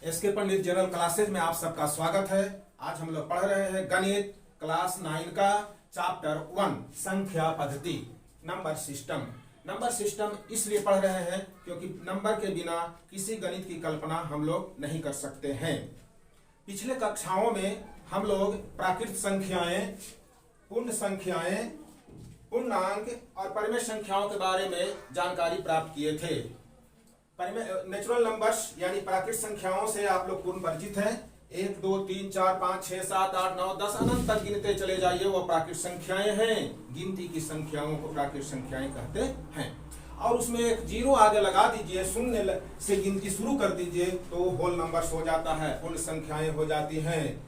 SK पंडित general classes में आप सबका स्वागत है। आज हम लोग पढ़ रहे हैं गणित क्लास 9 का चैप्टर 1 संख्या पद्धति नंबर सिस्टम। नंबर सिस्टम इसलिए पढ़ रहे हैं क्योंकि नंबर के बिना किसी गणित की कल्पना हम लोग नहीं कर सकते हैं। पिछले कक्षाओं में हम लोग प्राकृत संख्याएं, पूर्ण संख्याएं, पूर्णांक और परिमेय संख्याओं के बारे में जानकारी प्राप्त किए थे। नेचुरल नंबर्स यानी प्राकृत संख्याओं से आप लोग पूर्ण परिचित हैं। 1 2 3 4 5 6 7 8 9 10 अनंत तक गिनते चले जाइए, वो प्राकृत संख्याएं हैं। गिनती की संख्याओं को प्राकृत संख्याएं कहते हैं। और उसमें एक जीरो आगे लगा दीजिए, शून्य से गिनती शुरू कर दीजिए तो होल नंबर्स हो जाता है, पूर्ण संख्याएं हो जाती हैं।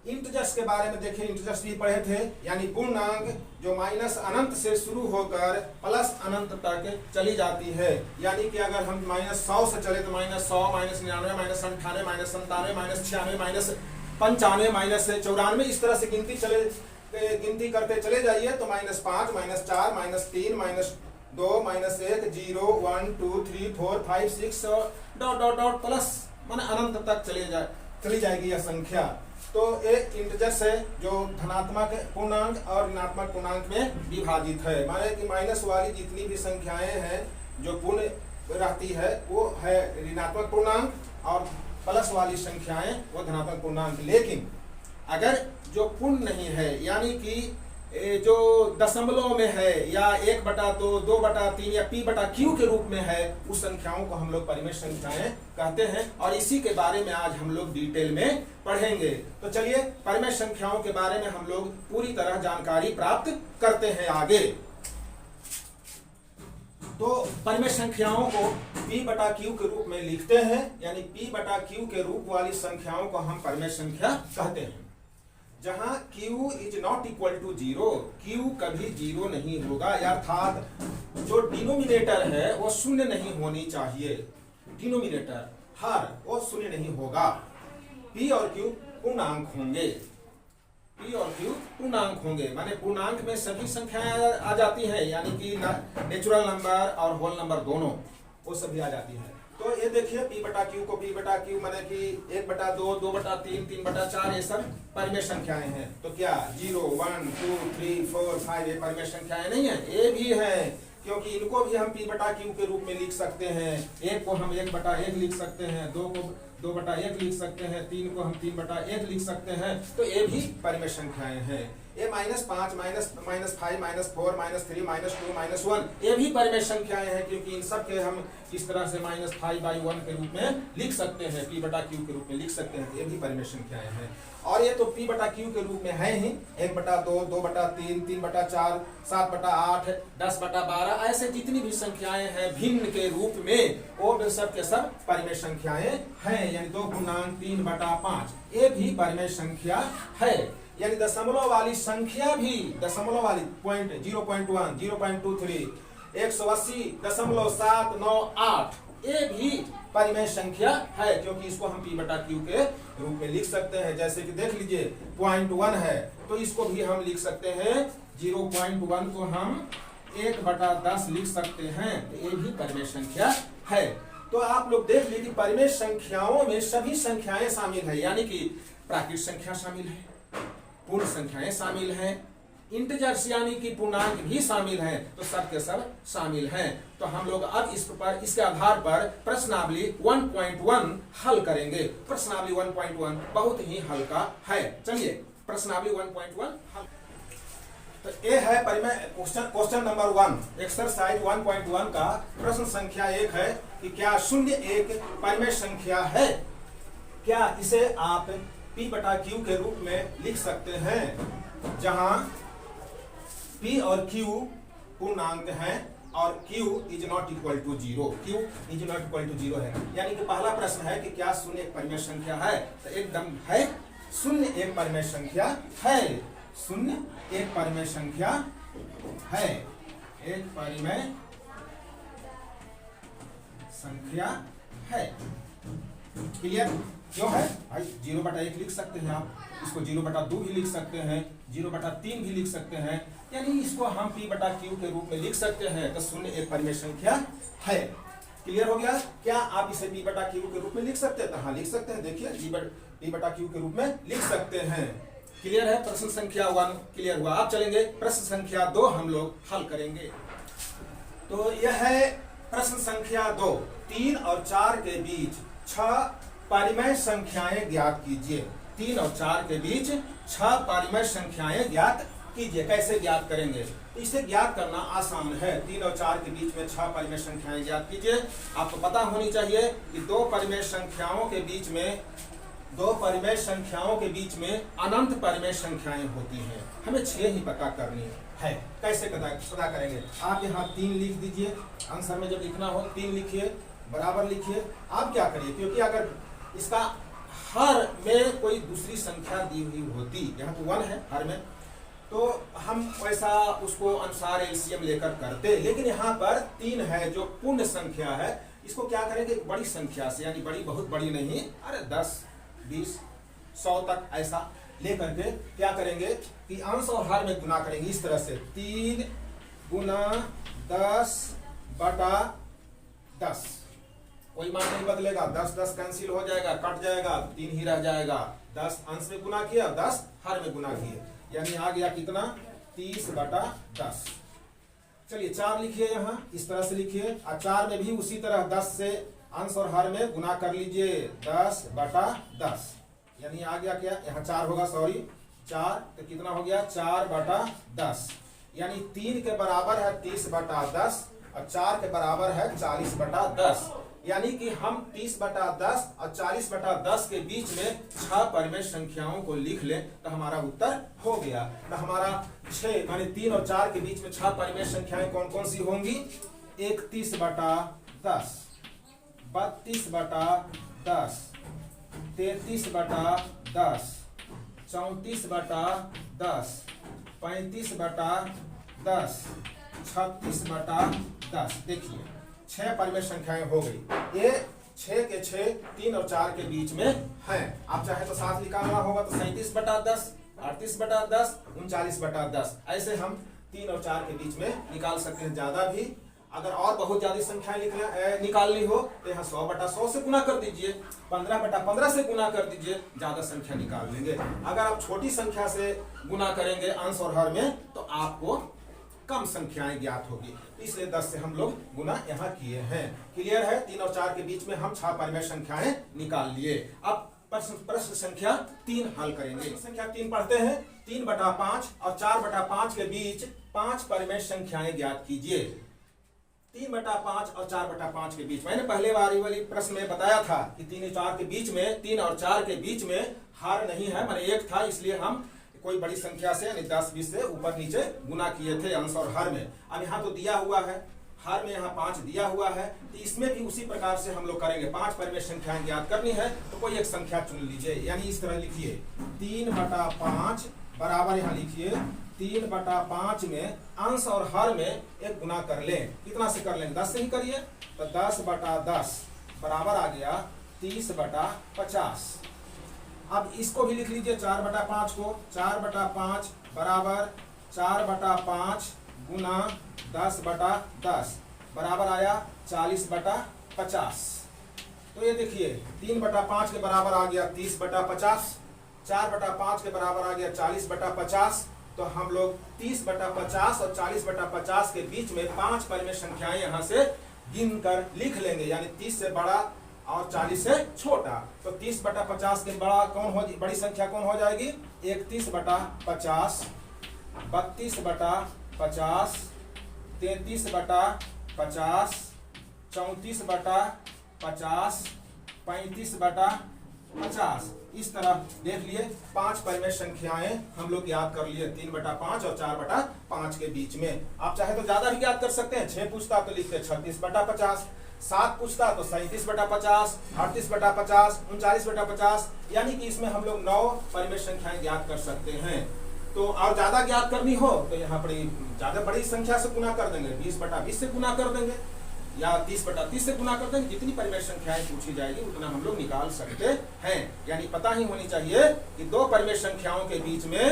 इंटीजर्स के बारे में देखें, इंटीजर्स भी पढ़े थे, यानी पूर्णांक जो माइनस अनंत से शुरू होकर प्लस अनंत तक चली जाती है। यानी कि अगर हम -100 से चले तो -100, -99, -98, -97, -96, -95, -94, इस तरह से गिनती करते चले जाइए तो -5, -4, -3, -2, -1, 0, 1 2 3 4 5 6 डॉट प्लस माने अनंत तक चली जाएगी यह संख्या। तो एक इंटीजर्स है जो धनात्मक पूर्णांक और ऋणात्मक पूर्णांक में विभाजित है। माने कि माइनस वाली जितनी भी संख्याएं हैं जो पूर्ण रहती है वो है ऋणात्मक पूर्णांक और प्लस वाली संख्याएं वो धनात्मक पूर्णांक। लेकिन अगर जो पूर्ण नहीं है यानी कि जो दशमलव में है या 1/2, 2/3 या p/q के रूप में है, उस संख्याओं को हम लोग परिमेय संख्याएं कहते हैं और इसी के बारे में आज हम लोग डिटेल में पढ़ेंगे। तो चलिए परिमेय संख्याओं के बारे में हम लोग पूरी तरह जानकारी प्राप्त करते हैं आगे। तो परिमेय संख्याओं को p/q के रूप में लिखते हैं, यानी p/q के रूप वाली संख्याओं को हम परिमेय संख्या कहते हैं। जहां q is not equal to 0, q कभी 0 नहीं होगा, अर्थात जो डिनोमिनेटर है वो शून्य नहीं होनी चाहिए। डिनोमिनेटर हर वो शून्य नहीं होगा। p और q पूर्णांक होंगे, p और q पूर्णांक होंगे, माने पूर्णांक में सभी संख्याएं आ जाती हैं, यानी कि नेचुरल नंबर और होल नंबर दोनों वो सभी आ जाती है। तो ये देखिए p/q को p/q माने कि 1/2, 2/3, 3/4 ये सब परिमेय संख्याएं हैं। तो क्या 0 1 2 3 4 5 ये परिमेय संख्याएं नहीं है? ये भी है, क्योंकि इनको भी हम p/q के रूप में लिख सकते हैं। 1 को हम 1/1 लिख सकते हैं, 2 को 2/1 लिख सकते हैं, 3 को हम 3/1 लिख सकते हैं। तो ये भी परिमेय संख्याएं हैं। ये -5, -5, -4, -3, -2, -1 ये भी परिमेय संख्याएं हैं, क्योंकि इन सब के हम इस तरह से -5/1 के रूप में लिख सकते हैं, p/q के रूप में लिख सकते हैं। ये भी परिमेय संख्याएं हैं। और ये तो p/q के रूप में है ही, 1/2, 2/3, 3/4, 7/8, 10/12 ऐसे जितनी भी संख्याएं हैं भिन्न के रूप में वो सब के सब परिमेय संख्याएं हैं। यानी 2 पूर्णांक 3/5 ये भी परिमेय संख्या है। यानी दशमलव वाली संख्या भी, दशमलव वाली 0.1, 0.23, 180.798 ये भी परिमेय संख्या है, क्योंकि इसको हम p/q के रूप में लिख सकते हैं। जैसे कि देख लीजिए 0.1 है तो इसको भी हम लिख सकते हैं, 0.1 को हम 1/10 लिख सकते हैं। तो ये भी परिमेय संख्या है। तो आप लोग देख लीजिए परिमेय संख्याओं में सभी संख्याएं शामिल है, यानी कि प्राकृत संख्या शामिल है, पूर्ण संख्याएं शामिल हैं, इंटीजर्स यानी कि पूर्णांक भी शामिल हैं। तो सब के सब शामिल हैं। तो हम लोग अब इसके आधार पर प्रश्नावली 1.1 हल करेंगे। प्रश्नावली 1.1 बहुत ही हल्का है। चलिए प्रश्नावली 1.1 हल। तो ये है परिमेय क्वेश्चन नंबर 1, एक्सरसाइज 1.1 का प्रश्न संख्या 1 है कि क्या शून्य एक परिमेय संख्या है? क्या इसे आप p/q के रूप में लिख सकते हैं, जहां p और q पूर्णांक हैं और q is not equal to 0, q is not equal to 0 है। यानी कि पहला प्रश्न है कि क्या शून्य एक परिमेय संख्या है? तो एकदम है, शून्य एक परिमेय संख्या है। शून्य एक परिमेय संख्या है, एक परिमेय संख्या है। क्लियर? क्यों है भाई? 0/1 लिख सकते हैं आप, इसको 0/2 भी लिख सकते हैं, 0/3 भी लिख सकते हैं, यानी इसको हम p/q के रूप में लिख सकते हैं। तो शून्य एक परिमेय संख्या है। क्लियर हो गया? क्या आप इसे b बटा क्यू के रूप में लिख सकते हैं? तो हाँ लिख सकते हैं। देखिए b बटा क्यू के रूप में लिख सकते हैं। क्लियर है? प्रश्न संख्या 1 क्लियर हुआ। अब चलेंगे प्रश्न संख्या 2 हम लोग हल करेंगे। तो यह है प्रश्न संख्या 2। 3 और 4 के बीच 6 परिमेय संख्याएं ज्ञात कीजिए। 3 और 4 के बीच 6 परिमेय संख्याएं ज्ञात कीजिए। कैसे ज्ञात करेंगे? तो इसे ज्ञात करना आसान है। 3 और 4 के बीच में 6 परिमेय संख्याएं ज्ञात कीजिए। आपको पता होनी चाहिए कि दो परिमेय संख्याओं के बीच में अनंत परिमेय संख्याएं होती हैं। हमें 6 ही पता करनी है। कैसे पता करेंगे? आप यहाँ 3 लिख दीजिए। आंसर में जब लिखना हो 3 लिखिए, बराबर लिखिए। आप क्या करिए, क्योंकि अगर इसका हर में कोई दूसरी संख्या दी हुई होती, यहाँ तो 1 है हर में, तो हम वैसा उसको अनुसार एलसीएम लेकर करते। लेकिन यहाँ पर 3 है जो पूर्ण संख्या है। इसको क्या करेंगे? बड़ी संख्या से, यानी बड़ी बहुत बड़ी नहीं, अरे 10 20 100 तक ऐसा लेकर के क्या करेंगे कि अंश और हर में गुना करेंगे। इस तरह से 3 गुना 10 बटा 10। कोई मान नहीं बदलेगा। 10 10 कैंसिल हो जाएगा, कट जाएगा, 3 ही रह जाएगा। 10 अंश में गुना किया, 10 हर में गुना किए, यानी आ गया कितना? 30 बटा 10। चलिए 4 लिखिए, यहाँ इस तरह से लिखिए। और 4 में भी उसी तरह 10 से अंश और हर में गुना कर लीजिए। 10 बटा 10, यानी आ गया क्या? यहाँ 4 होगा, सॉरी 4, तो कितना हो गया? 4 बटा 10, यानी 3 के बराबर है 30 बटा 10 और 4 के बराबर है 40 बटा 10। यानी कि हम 30 बटा 10 और 40 बटा 10 के बीच में 6 परिमेय संख्याओं को लिख लें तो हमारा उत्तर हो गया। तो हमारा 6 माने 3 और 4 के बीच में 6 परिमेय संख्याएं कौन कौन सी होंगी? 31 बटा 10, 32 बटा 10, 33 बटा 10, 34 बटा 10, 35 बटा 10, 36 बटा 10। देखिए 6 परिमेय संख्याएं हो गई। ये 6 के 6 3 और 4 के बीच में हैं। आप चाहे तो 7 निकालना होगा तो 37 बटा 10, 38 बटा 10, 39 बटा 10। ऐसे हम 3 और 4 के बीच में निकाल सकते हैं। ज्यादा भी अगर और बहुत ज्यादा संख्याएं निकालनी हो तो यहाँ 100 बटा 100 से गुना कर दीजिए, 15 बटा 15 से गुना कर दीजिए, ज्यादा संख्या निकाल लेंगे। अगर आप छोटी संख्या से गुना करेंगे अंश और हर में तो आपको कम संख्याएं ज्ञात होगी। इसलिए 10 से हम लोग गुना यहाँ किए हैं। क्लियर है? 3 और 4 के बीच में हम 6 परिमेय संख्याएं निकाल लिए। अब प्रश्न संख्या 3 हल करेंगे। संख्या 3 पढ़ते हैं। 3 बटा 5 और 4 बटा 5 के बीच 5 परिमेय संख्याएं ज्ञात कीजिए। 3 बटा 5 और 4 बटा 5 के बीच, मैंने पहले वाली प्रश्न में बताया था कि 3 और 4 के बीच में, 3 और 4 के बीच में हर नहीं है, मैंने 1 था, इसलिए हम कोई बड़ी संख्या से यानी 10 20 से ऊपर नीचे गुना किए थे अंश और हर में। अब यहाँ तो दिया हुआ है, हर में यहाँ 5 दिया हुआ है, तो इसमें भी उसी प्रकार से हम लोग करेंगे। 5 परिमेय संख्याएं ज्ञात करनी है तो कोई एक संख्या चुन लीजिए। यानी इस तरह लिखिए 3 बटा 5 बराबर, यहाँ लिखिए 3 बटा 5 में अंश और हर में एक गुना कर लें। कितना से कर लें? 10 से ही करिए। तो 10 बटा 10 बराबर आ गया 30 बटा 50। अब इसको भी लिख लीजिए 4 बटा 5 को। 4 बटा 5 बराबर 4 बटा 5 गुना 10 बटा 10 बराबर आया 40 बटा 50। तो ये देखिए 3 बटा 5 के बराबर आ गया 30 बटा 50, 4 बटा 5 के बराबर आ गया 40 बटा 50। तो हम लोग 30 बटा 50 और 40 बटा 50 के बीच में 5 परिमेय संख्याएं यहाँ से गिन कर लिख लेंगे। यानी 30 से बड़ा और 40 से छोटा। तो 30 बटा 50 के बड़ी संख्या कौन हो जाएगी? 31 बटा 50, 32 बटा 50, 33 बटा 50, 34 बटा 50, 35 बटा 50। इस तरह देख लिए 5 परिमेय संख्याएं हम लोग याद कर लिए। 3 बटा 5 और 4 बटा 5 के बीच में। आप चाहे तो ज्यादा भी याद कर सकते हैं। 6 पूछता तो लिखते 36 बटा 50, 7 पूछता तो 37 बटा 50, 38 बटा 50, 39 बटा 50। यानी कि इसमें हम लोग 9 परिमेय संख्याएं ज्ञात कर सकते हैं। तो और ज्यादा ज्ञात करनी हो तो यहाँ पर ज्यादा बड़ी संख्या से गुना कर देंगे, 20 बटा 20 से गुना कर देंगे या 30 बटा 30 से गुना कर देंगे। जितनी परिमेय संख्याएं पूछी जाएगी उतना हम लोग निकाल सकते हैं। यानी पता ही होनी चाहिए कि 2 परिमेय संख्याओं के बीच में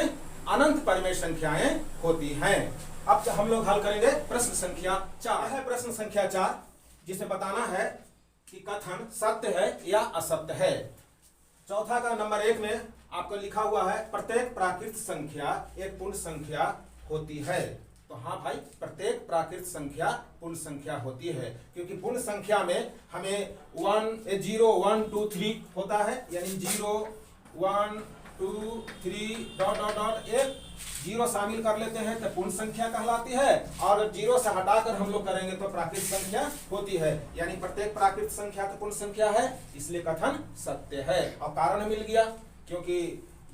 अनंत परिमेय संख्याएं होती हैं। अब हम लोग हल करेंगे प्रश्न संख्या 4 है। प्रश्न संख्या 4, जिसे बताना है कि कथन सत्य है या असत्य है। चौथा का नंबर 1 में आपको लिखा हुआ है प्रत्येक प्राकृत संख्या एक पूर्ण संख्या होती है। तो हाँ भाई, प्रत्येक प्राकृत संख्या पूर्ण संख्या होती है, क्योंकि पूर्ण संख्या में हमें 0 1 2 3 होता है, यानी 0 1 2 3 डॉट डॉट डॉट एक 0 शामिल कर लेते हैं तो पूर्ण संख्या कहलाती है, और 0 से हटाकर हम लोग करेंगे तो प्राकृत संख्या होती है, यानी प्रत्येक प्राकृत संख्या तो पूर्ण संख्या है, इसलिए कथन सत्य है। और कारण मिल गया, क्योंकि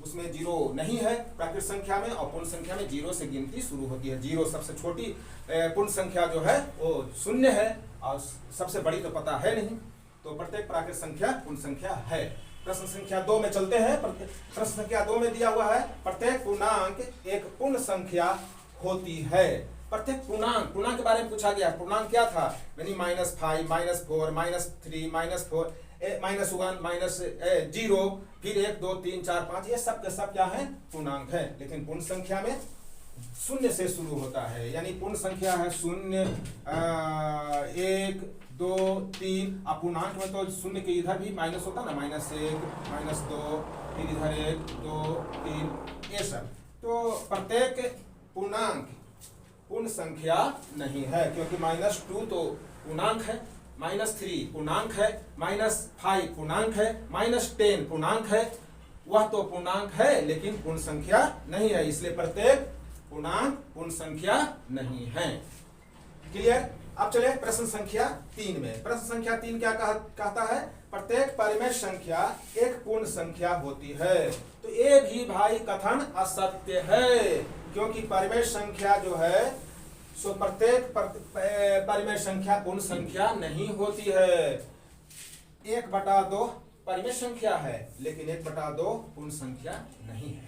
उसमें 0 नहीं है प्राकृत संख्या में, और पूर्ण संख्या में 0 से गिनती शुरू होती है। 0 सबसे छोटी पूर्ण संख्या जो है वो 0 है, और सबसे बड़ी तो पता है नहीं, तो प्रत्येक प्राकृत संख्या पूर्ण संख्या है। प्रश्न संख्या 2 में चलते हैं। प्रश्न संख्या 2 में दिया हुआ है प्रत्येक पूर्णांक एक पूर्ण संख्या होती है। प्रत्येक पूर्णांक के बारे में पूछा गया। पूर्णांक क्या था, यानी -5 -4 -3 -4 -1 -0, फिर 1 2 3 4 5, ये सब के सब क्या है, पूर्णांक है। लेकिन पूर्ण संख्या में 0 से शुरू होता है, यानी पूर्ण संख्या है 0 1 2 3। अपूर्णांक में तो 0 के इधर भी माइनस होता ना, -1 -2, फिर इधर 1 2 3, ये सब। तो प्रत्येक पूर्णांक पूर्ण संख्या नहीं है, क्योंकि -2 तो पूर्णांक है, -3 पूर्णांक है, -5 पूर्णांक है, -10 पूर्णांक है, वह तो पूर्णांक है लेकिन पूर्ण संख्या नहीं है, इसलिए प्रत्येक पूर्णांक पूर्ण संख्या नहीं है। क्लियर। अब चले प्रश्न संख्या 3 में। प्रश्न संख्या 3 क्या कहता है, प्रत्येक परिमेय संख्या एक पूर्ण संख्या होती है। तो ये भी भाई कथन असत्य है, क्योंकि परिमेय संख्या जो है सो प्रत्येक परिमेय संख्या पूर्ण संख्या नहीं होती है। 1/2 परिमेय संख्या है, लेकिन 1/2 पूर्ण संख्या नहीं है।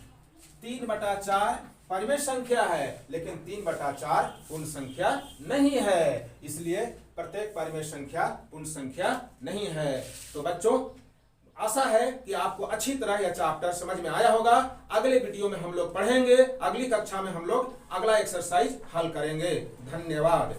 3/4 परिमेय संख्या है, लेकिन 3/4 पूर्ण संख्या नहीं है, इसलिए प्रत्येक परिमेय संख्या पूर्ण संख्या नहीं है। तो बच्चों, आशा है कि आपको अच्छी तरह यह चैप्टर समझ में आया होगा। अगले वीडियो में हम लोग पढ़ेंगे, अगली कक्षा में हम लोग अगला एक्सरसाइज हल करेंगे। धन्यवाद।